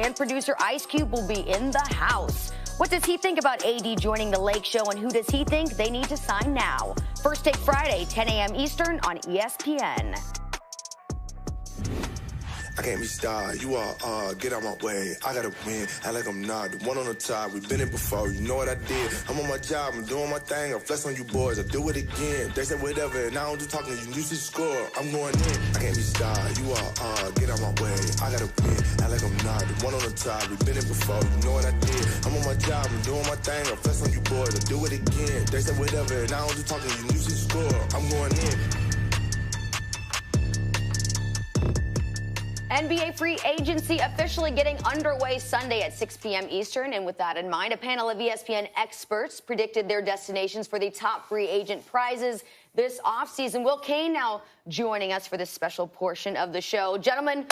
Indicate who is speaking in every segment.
Speaker 1: And producer Ice Cube will be in the house. What does he think about AD joining the Lake Show, and who does he think they need to sign now? First Take Friday, 10 a.m. Eastern on ESPN.
Speaker 2: I can't be starred. You are, get out my way. I gotta win. Act like I'm not. The one on the top. We've been in before. You know what I did. I'm on my job. I'm doing my thing. I flex on you boys. I do it again. They say whatever, and I don't do talking. You need to score. I'm going in. I can't be starred. You are, get out my way. I gotta win. Act like I'm not. The one on the top. We've been in before. You know what I did. I'm on my job. I'm doing my thing. I flex on you boys. I do it again. They say whatever, and I don't do talking. You need to score. I'm going in.
Speaker 1: NBA free agency officially getting underway Sunday at 6 p.m. Eastern. And with that in mind, a panel of ESPN experts predicted their destinations for the top free agent prizes this offseason. Will Cain now joining us for this special portion of the show. Gentlemen,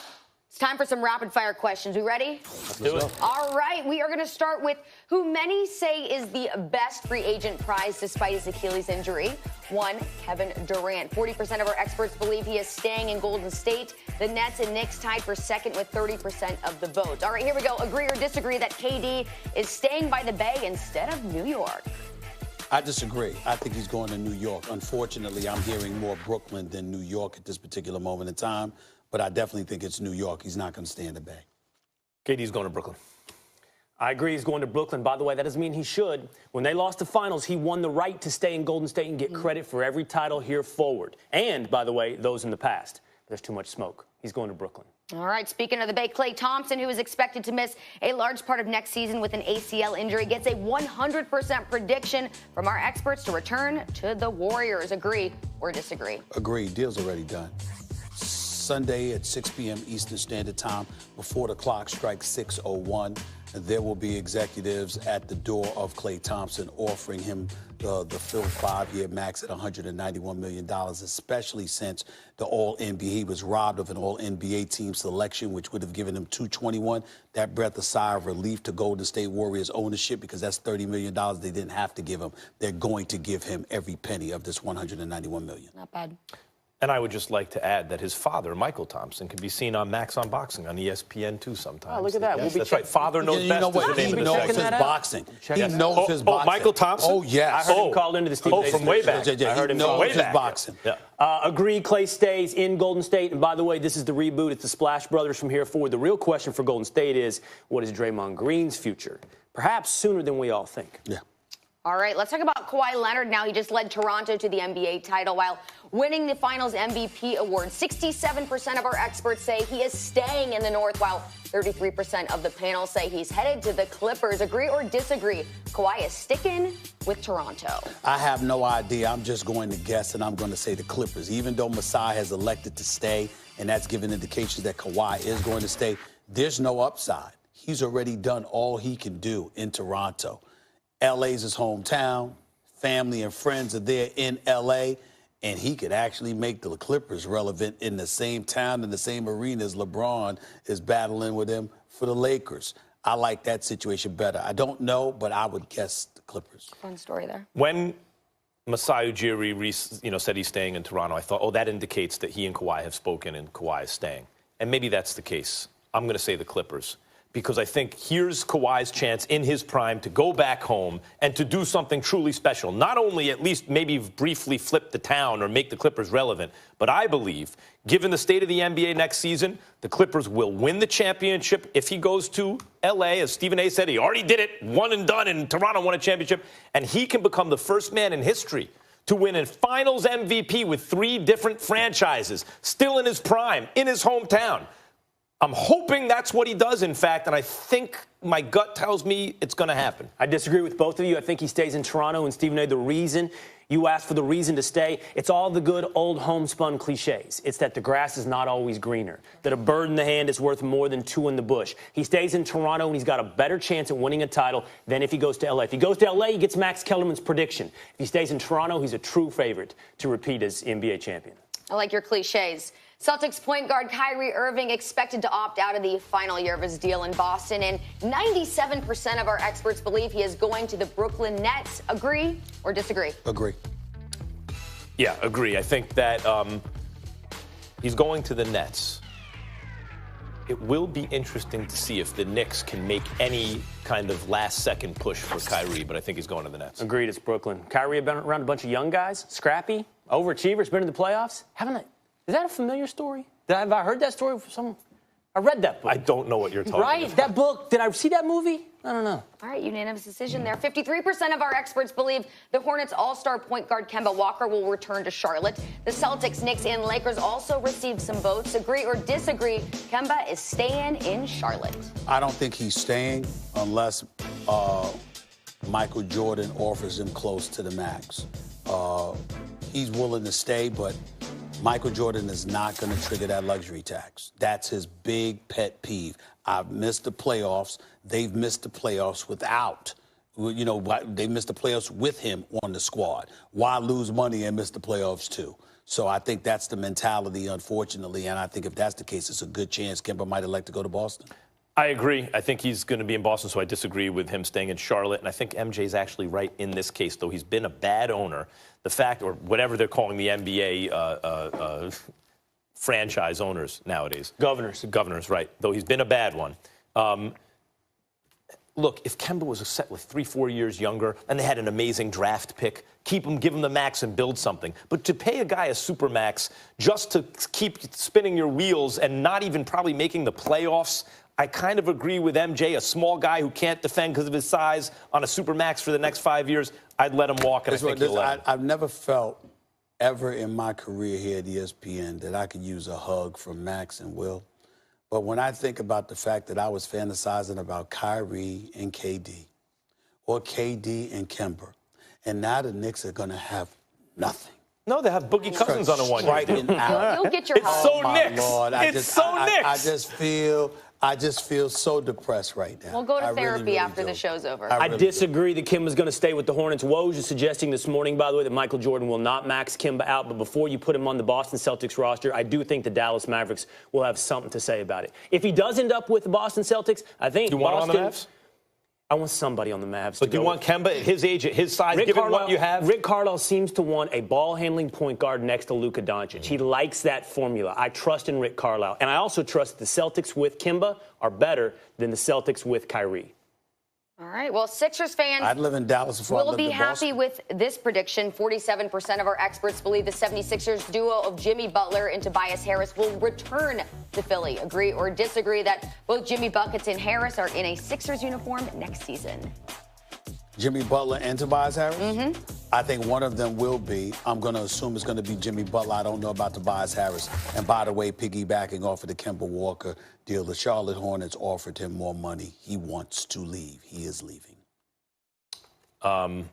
Speaker 1: it's time for some rapid fire questions. We ready?
Speaker 3: Let's do it.
Speaker 1: All right. We are going to start with who many say is the best free agent prize despite his Achilles injury. One, Kevin Durant. 40% of our experts believe he is staying in Golden State. The Nets and Knicks tied for second with 30% of the vote. All right, here we go. Agree or disagree that KD is staying by the Bay instead of New York?
Speaker 3: I disagree. I think he's going to New York. Unfortunately, I'm hearing more Brooklyn than New York at this particular moment in time. But I definitely think it's New York. He's not going to stay in the Bay.
Speaker 4: KD's going to Brooklyn. I agree he's going to Brooklyn. By the way, that doesn't mean he should. When they lost the finals, he won the right to stay in Golden State and get credit for every title here forward. And, by the way, those in the past. There's too much smoke. He's going to Brooklyn.
Speaker 1: All right, speaking of the Bay, Klay Thompson, who is expected to miss a large part of next season with an ACL injury, gets a 100% prediction from our experts to return to the Warriors. Agree or disagree?
Speaker 3: Agree. Deal's already done. Sunday at 6 p.m. Eastern Standard Time, before the clock strikes 6:01, there will be executives at the door of Klay Thompson offering him the full 5-year max at $191 million, especially since the All-NBA, he was robbed of an All-NBA team selection, which would have given him $221. That breath a sigh of relief to Golden State Warriors ownership, because that's $30 million they didn't have to give him. They're going to give him every penny of this $191 million.
Speaker 1: Not bad.
Speaker 5: And I would just like to add that his father, Michael Thompson, can be seen on Max on Boxing on ESPN2 sometimes.
Speaker 4: Oh, look at that.
Speaker 5: Yes,
Speaker 4: We'll be
Speaker 5: that's right. Father knows
Speaker 3: You
Speaker 5: best.
Speaker 3: know what?
Speaker 5: Is the name
Speaker 3: He
Speaker 5: of the
Speaker 3: knows
Speaker 5: segment.
Speaker 3: his boxing. He
Speaker 5: Yes.
Speaker 3: knows his boxing.
Speaker 5: Michael Thompson?
Speaker 3: Oh, yes.
Speaker 4: I heard him called into the Stephen A.
Speaker 5: from way back.
Speaker 3: Yeah,
Speaker 5: I heard
Speaker 3: he
Speaker 5: him
Speaker 3: knows
Speaker 5: from way
Speaker 3: his
Speaker 5: back.
Speaker 3: boxing.
Speaker 5: Yeah.
Speaker 4: Agree, Klay stays in Golden State. And by the way, this is the reboot. It's the Splash Brothers from here forward. The real question for Golden State is, what is Draymond Green's future? Perhaps sooner than we all think.
Speaker 3: Yeah.
Speaker 1: All right, let's talk about Kawhi Leonard now. He just led Toronto to the NBA title while winning the Finals MVP award. 67% of our experts say he is staying in the North, while 33% of the panel say he's headed to the Clippers. Agree or disagree? Kawhi is sticking with Toronto.
Speaker 3: I have no idea. I'm just going to guess, and I'm going to say the Clippers. Even though Masai has elected to stay, and that's given indications that Kawhi is going to stay, there's no upside. He's already done all he can do in Toronto. LA's his hometown. Family and friends are there in LA. And he could actually make the Clippers relevant in the same town, in the same arena as LeBron is battling with him for the Lakers. I like that situation better. I don't know, but I would guess the Clippers.
Speaker 1: Fun story there.
Speaker 5: When Masai Ujiri, said he's staying in Toronto, I thought, that indicates that he and Kawhi have spoken and Kawhi is staying. And maybe that's the case. I'm going to say the Clippers, because I think here's Kawhi's chance in his prime to go back home and to do something truly special. Not only at least maybe briefly flip the town or make the Clippers relevant, but I believe, given the state of the NBA next season, the Clippers will win the championship if he goes to L.A. As Stephen A. said, he already did it, one and done, and Toronto won a championship. And he can become the first man in history to win a Finals MVP with 3 different franchises, still in his prime, in his hometown. I'm hoping that's what he does, in fact, and I think my gut tells me it's going to happen.
Speaker 4: I disagree with both of you. I think he stays in Toronto. And, Stephen A., the reason you asked for the reason to stay, it's all the good old homespun cliches. It's that the grass is not always greener, that a bird in the hand is worth more than 2 in the bush. He stays in Toronto, and he's got a better chance at winning a title than if he goes to L.A. If he goes to L.A., he gets Max Kellerman's prediction. If he stays in Toronto, he's a true favorite to repeat as NBA champion.
Speaker 1: I like your cliches. Celtics point guard Kyrie Irving expected to opt out of the final year of his deal in Boston, and 97% of our experts believe he is going to the Brooklyn Nets. Agree or disagree?
Speaker 3: Agree.
Speaker 5: Yeah, agree. I think that he's going to the Nets. it will be interesting to see if the Knicks can make any kind of last-second push for Kyrie, but I think he's going to the Nets.
Speaker 4: Agreed, it's Brooklyn. Kyrie been around a bunch of young guys, scrappy, overachievers, been in the playoffs. Is that a familiar story? Have I heard that story from someone? I read that book.
Speaker 5: I don't know what you're talking about.
Speaker 4: Right? That book. Did I see that movie? I don't know.
Speaker 1: All right, unanimous decision there. 53% of our experts believe the Hornets' all-star point guard Kemba Walker will return to Charlotte. The Celtics, Knicks, and Lakers also received some votes. Agree or disagree, Kemba is staying in Charlotte.
Speaker 3: I don't think he's staying unless Michael Jordan offers him close to the max. He's willing to stay, but Michael Jordan is not going to trigger that luxury tax. That's his big pet peeve. I've missed the playoffs. They've missed the playoffs without. They missed the playoffs with him on the squad. Why lose money and miss the playoffs too? So I think that's the mentality, unfortunately. And I think if that's the case, it's a good chance Kemba might elect to go to Boston.
Speaker 5: I agree. I think he's going to be in Boston, so I disagree with him staying in Charlotte. And I think MJ's actually right in this case, though. He's been a bad owner. The fact, or whatever they're calling the NBA franchise owners nowadays. Governors, right. Though he's been a bad one. Look, if Kemba was set with 3-4 years younger and they had an amazing draft pick, keep him, give him the max and build something. But to pay a guy a super max just to keep spinning your wheels and not even probably making the playoffs, I kind of agree with MJ, a small guy who can't defend because of his size on a super max for the next 5 years. I'd let him walk, and I think he'll let him.
Speaker 3: I've never felt ever in my career here at ESPN that I could use a hug from Max and Will. But when I think about the fact that I was fantasizing about Kyrie and KD or KD and Kemba, and now the Knicks are going to have nothing.
Speaker 5: No, they have Boogie Cousins on a one-year deal.
Speaker 1: You'll get your
Speaker 5: It's so Knicks.
Speaker 3: Lord,
Speaker 5: It's so Knicks.
Speaker 3: I just feel so depressed right now.
Speaker 1: We'll go to therapy after the show's over.
Speaker 4: I disagree that Kemba's going to stay with the Hornets. Woj is suggesting this morning, by the way, that Michael Jordan will not max Kemba out. But before you put him on the Boston Celtics roster, I do think the Dallas Mavericks will have something to say about it. If he does end up with the Boston Celtics, I think
Speaker 5: you want him on the Mavs?
Speaker 4: I want somebody on the Mavs.
Speaker 5: But do you want Kemba at his age, at his size, given what you have?
Speaker 4: Rick Carlisle seems to want a ball-handling point guard next to Luka Doncic. He likes that formula. I trust in Rick Carlisle. And I also trust the Celtics with Kemba are better than the Celtics with Kyrie.
Speaker 1: All right. Well, Sixers fans
Speaker 3: I'd live in Dallas before
Speaker 1: will be happy with this prediction. 47% of our experts believe the 76ers duo of Jimmy Butler and Tobias Harris will return to Philly. Agree or disagree that both Jimmy Buckets and Harris are in a Sixers uniform next season?
Speaker 3: Jimmy Butler and Tobias Harris? Mm-hmm. I think one of them will be. I'm going to assume it's going to be Jimmy Butler. I don't know about Tobias Harris. And by the way, piggybacking off of the Kemba Walker deal, the Charlotte Hornets offered him more money. He wants to leave. He is leaving.
Speaker 5: I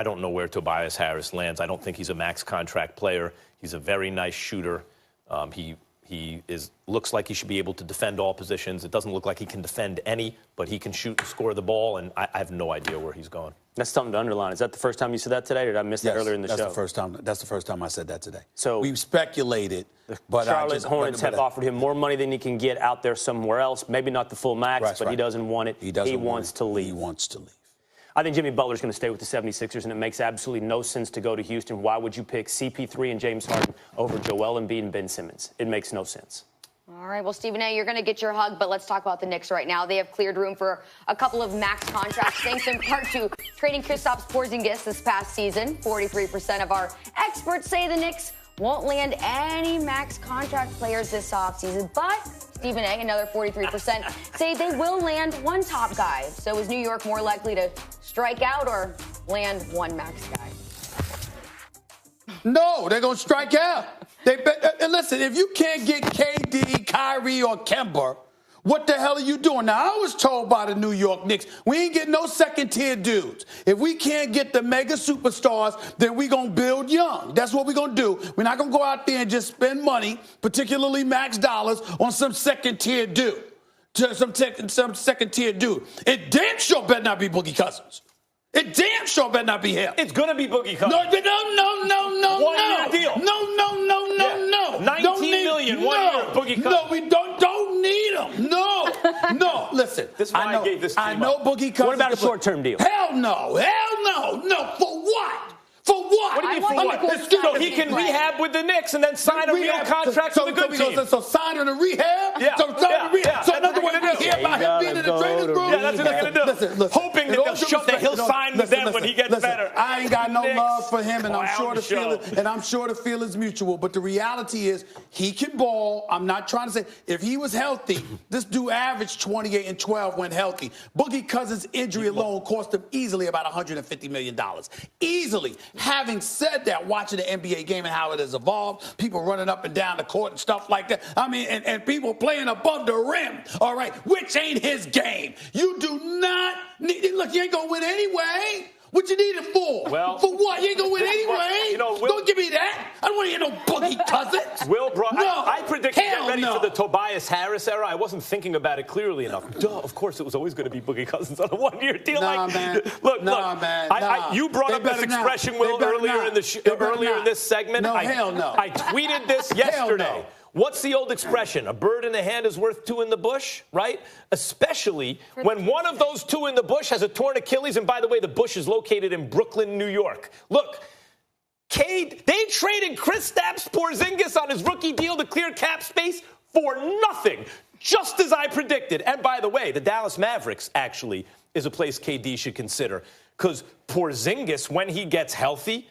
Speaker 5: don't know where Tobias Harris lands. I don't think he's a max contract player. He's a very nice shooter. He looks like he should be able to defend all positions. It doesn't look like he can defend any, but he can shoot and score the ball, and I have no idea where he's going.
Speaker 4: That's something to underline. Is that the first time you said that today, or did I miss that earlier in the show?
Speaker 3: That's the first time I said that today.
Speaker 4: So
Speaker 3: we've speculated, but
Speaker 4: Charlotte Hornets have offered him more money than he can get out there somewhere else. Maybe not the full max, but he doesn't want it. He wants to leave.
Speaker 3: He wants to leave.
Speaker 4: I think Jimmy Butler's going to stay with the 76ers, and it makes absolutely no sense to go to Houston. Why would you pick CP3 and James Harden over Joel Embiid and Ben Simmons? It makes no sense.
Speaker 1: All right, well, Stephen A., you're going to get your hug, but let's talk about the Knicks right now. They have cleared room for a couple of max contracts, thanks in part to trading Kristaps Porzingis this past season. 43% of our experts say the Knicks won't land any max contract players this offseason, but Stephen A., another 43%, say they will land one top guy. So is New York more likely to strike out or land one max guy?
Speaker 3: No, they're going to strike out. And listen, if you can't get KD, Kyrie, or Kemba, what the hell are you doing? Now, I was told by the New York Knicks, we ain't getting no second-tier dudes. If we can't get the mega superstars, then we going to build young. That's what we're going to do. We're not going to go out there and just spend money, particularly max dollars, on some second-tier dude. Some second-tier dude. It damn sure better not be Boogie Cousins. It damn sure better not be him.
Speaker 5: It's going to be Boogie Cousins.
Speaker 3: No.
Speaker 5: 1 year deal.
Speaker 3: No.
Speaker 5: 19 million, 1 year, Boogie Cousins.
Speaker 3: No, we don't need him. No. Listen.
Speaker 5: This is why I gave this team
Speaker 3: I know
Speaker 5: up.
Speaker 3: Boogie Cousins.
Speaker 4: What about a short-term deal?
Speaker 3: Hell no. No. For what? For what?
Speaker 1: I
Speaker 5: me
Speaker 1: want
Speaker 5: for
Speaker 1: you
Speaker 5: what?
Speaker 1: to go
Speaker 5: So
Speaker 1: sign
Speaker 5: he
Speaker 1: with
Speaker 5: can
Speaker 1: me.
Speaker 5: rehab with the Knicks and then sign a real contract with a good team.
Speaker 3: So sign on a rehab?
Speaker 5: Yeah.
Speaker 3: So sign a rehab? So
Speaker 5: That's
Speaker 3: another
Speaker 5: what
Speaker 3: one
Speaker 5: they're
Speaker 3: to
Speaker 5: gonna
Speaker 3: hear
Speaker 5: do.
Speaker 3: about him being in the training room?
Speaker 5: Yeah, that's what they're going to do.
Speaker 3: Listen,
Speaker 5: hoping that he'll sign with them when he gets better.
Speaker 3: I ain't got no love for him, and I'm sure the feeling's mutual. But the reality is, he can ball. I'm not trying to say if he was healthy, this dude averaged 28 and 12 when healthy. Boogie Cousins' injury alone cost him easily about $150 million. Easily. Having said that, watching the NBA game and how it has evolved, people running up and down the court and stuff like that. I mean, and people playing above the rim, all right, which ain't his game. You do not need, look, you ain't going to win anyway. What you need it for?
Speaker 5: Well,
Speaker 3: for what? You ain't going to win anyway. Don't give me that. I don't want to hear no Boogie Cousins.
Speaker 5: I predicted get ready for the
Speaker 3: no.
Speaker 5: Tobias Harris era. I wasn't thinking about it clearly enough. Duh, of course, it was always going to be Boogie Cousins on a one-year deal.
Speaker 3: Man.
Speaker 5: You brought up this expression, Will, earlier in this segment.
Speaker 3: No, hell no.
Speaker 5: I tweeted this yesterday.
Speaker 3: No.
Speaker 5: What's the old expression? A bird in the hand is worth two in the bush, right? Especially when one of those two in the bush has a torn Achilles. And by the way, the bush is located in Brooklyn, New York. Look, they traded Kristaps Porzingis on his rookie deal to clear cap space for nothing, just as I predicted. And by the way, the Dallas Mavericks actually is a place KD should consider, because Porzingis, when he gets healthy,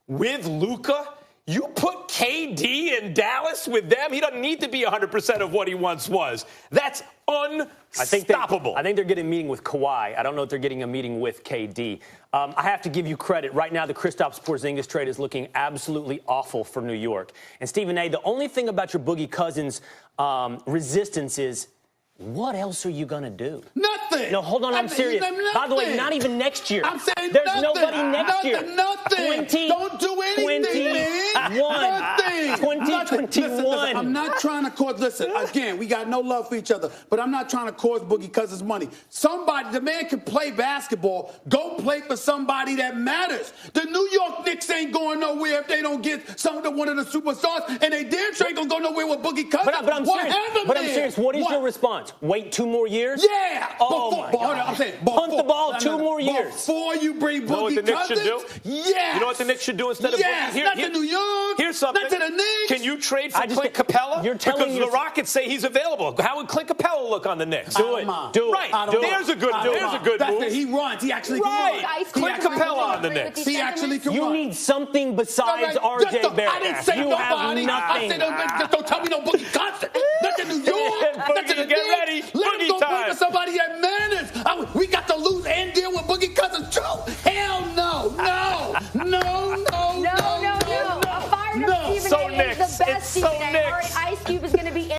Speaker 5: with Luka, you put KD in Dallas with them, he doesn't need to be 100% of what he once was. That's unstoppable.
Speaker 4: I think they're getting a meeting with Kawhi. I don't know if they're getting a meeting with KD. I have to give you credit. Right now, the Kristaps Porzingis trade is looking absolutely awful for New York. And Stephen A., the only thing about your Boogie Cousins resistance is, what else are you going to do?
Speaker 3: Nothing.
Speaker 4: No, hold on, I'm serious. By the way, not even next year.
Speaker 3: I'm saying
Speaker 4: there's
Speaker 3: nothing.
Speaker 4: nobody next year.
Speaker 3: Nothing. Don't do anything, man. 2021. Listen, I'm not trying to cause, listen, again, we got no love for each other, but I'm not trying to cause Boogie Cousins money. The man can play basketball. Go play for somebody that matters. The New York Knicks ain't going nowhere if they don't get one of the superstars, and they damn sure ain't going to go nowhere with Boogie Cousins.
Speaker 4: But I'm serious. What is your response? Wait 2 more years?
Speaker 3: Yeah.
Speaker 4: Oh, my God.
Speaker 3: I'm saying,
Speaker 4: punt the ball 2 more years.
Speaker 3: Before you bring Boogie Cousins?
Speaker 5: Yes. You know what the Knicks should do instead of Boogie?
Speaker 3: Not to New York.
Speaker 5: Here's something.
Speaker 3: Not to the Knicks.
Speaker 5: Can you trade for Clint Capella? Because the Rockets say he's available. How would Clint Capella look on the Knicks?
Speaker 4: Do it.
Speaker 5: Right. There's a good move.
Speaker 3: He runs. He actually can run.
Speaker 5: Clint Capella on the Knicks.
Speaker 3: He actually can run.
Speaker 4: You need something besides R.J. Barrett.
Speaker 3: I didn't say nobody. I said, don't tell me no Boogie Cousins.